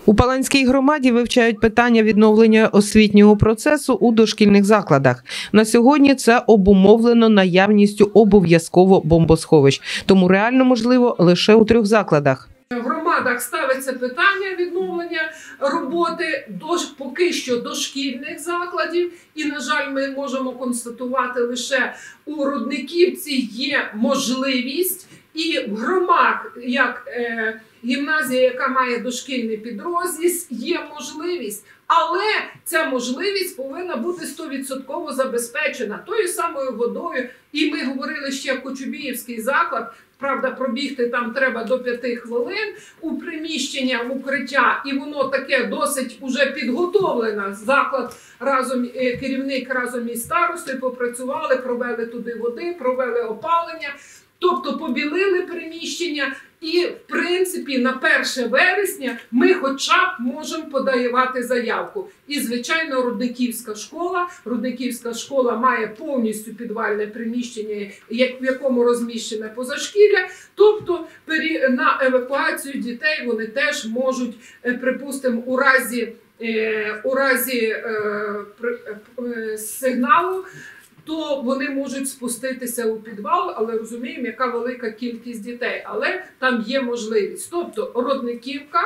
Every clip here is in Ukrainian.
У Паланській громаді вивчають питання відновлення освітнього процесу у дошкільних закладах. На сьогодні це обумовлено наявністю обов'язково бомбосховищ, тому реально можливо лише у 3 закладах. В громадах ставиться питання відновлення роботи поки що дошкільних закладів. І, на жаль, ми можемо констатувати, лише у Рудниківці є можливість, і в громах, як гімназія, яка має дошкільний підрозріз, є можливість. Але ця можливість повинна бути 100% забезпечена тою самою водою. І ми говорили ще Кочубіївський заклад, правда, пробігти там треба до 5 хвилин у приміщення, в укриття, і воно таке досить уже підготовлене. Заклад керівник разом із старостою попрацювали, провели туди води, провели опалення, тобто побілили приміщення. І, в принципі, на 1 вересня ми хоча б можемо подавати заявку. І, звичайно, Рудниківська школа має повністю підвальне приміщення, в якому розміщене позашкілля. Тобто на евакуацію дітей вони теж можуть, припустимо, у разі сигналу, то вони можуть спуститися у підвал, але розуміємо, яка велика кількість дітей. Але там є можливість. Тобто Рудниківка,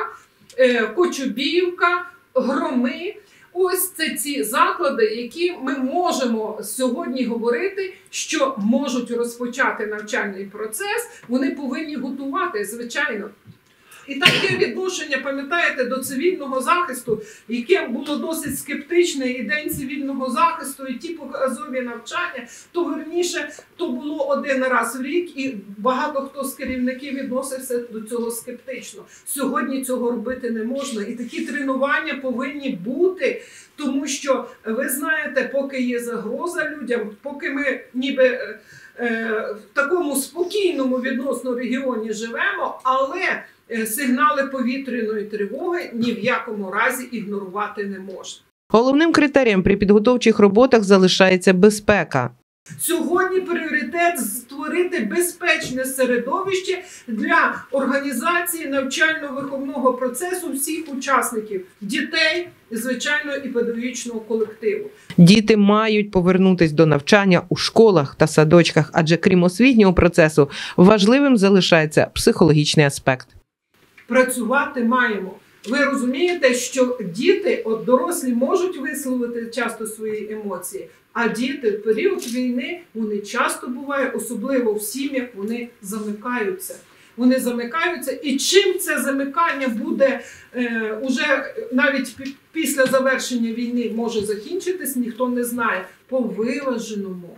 Кочубіївка, Громи – ось це ці заклади, які ми можемо сьогодні говорити, що можуть розпочати навчальний процес. Вони повинні готувати, звичайно. І таке відношення, пам'ятаєте, до цивільного захисту, яке було досить скептичне, і День цивільного захисту, і ті показові навчання, то верніше, то було 1 раз в рік, і багато хто з керівників відносився до цього скептично. Сьогодні цього робити не можна, і такі тренування повинні бути, тому що, ви знаєте, поки є загроза людям, поки ми ніби в такому спокійному відносно регіоні живемо, але сигнали повітряної тривоги ні в якому разі ігнорувати не можна. Головним критерієм при підготовчих роботах залишається безпека. Сьогодні пріоритет – створити безпечне середовище для організації навчально-виховного процесу всіх учасників – дітей, звичайно, і педагогічного колективу. Діти мають повернутися до навчання у школах та садочках, адже крім освітнього процесу, важливим залишається психологічний аспект. Працювати маємо. Ви розумієте, що діти, дорослі можуть висловити часто свої емоції, а діти в період війни, вони часто бувають, особливо в сім'ях, вони замикаються. Вони замикаються, і чим це замикання буде уже навіть після завершення війни може закінчитись, ніхто не знає. По виваженому,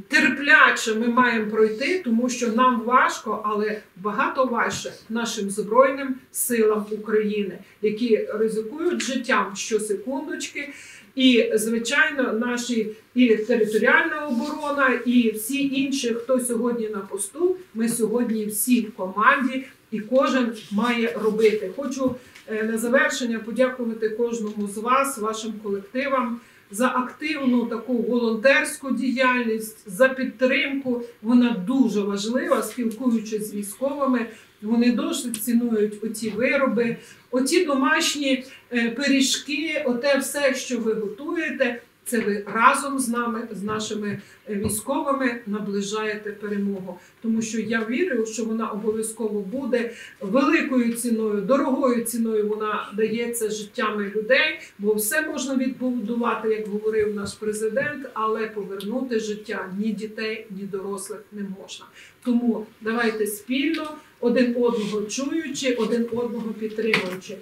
терпляче ми маємо пройти, тому що нам важко, але багато важче нашим Збройним силам України, які ризикують життям щосекундочки. І, звичайно, наші і територіальна оборона, і всі інші, хто сьогодні на посту, ми сьогодні всі в команді, і кожен має робити. Хочу на завершення подякувати кожному з вас, вашим колективам, за активну таку волонтерську діяльність, за підтримку. Вона дуже важлива, спілкуючись з військовими. Вони досить цінують оці вироби, оці домашні пиріжки, оте все, що ви готуєте. Це ви разом з нами, з нашими військовими наближаєте перемогу. Тому що я вірю, що вона обов'язково буде великою ціною, дорогою ціною вона дається життями людей, бо все можна відбудувати, як говорив наш президент, але повернути життя ні дітей, ні дорослих не можна. Тому давайте спільно, один одного чуючи, один одного підтримуючи.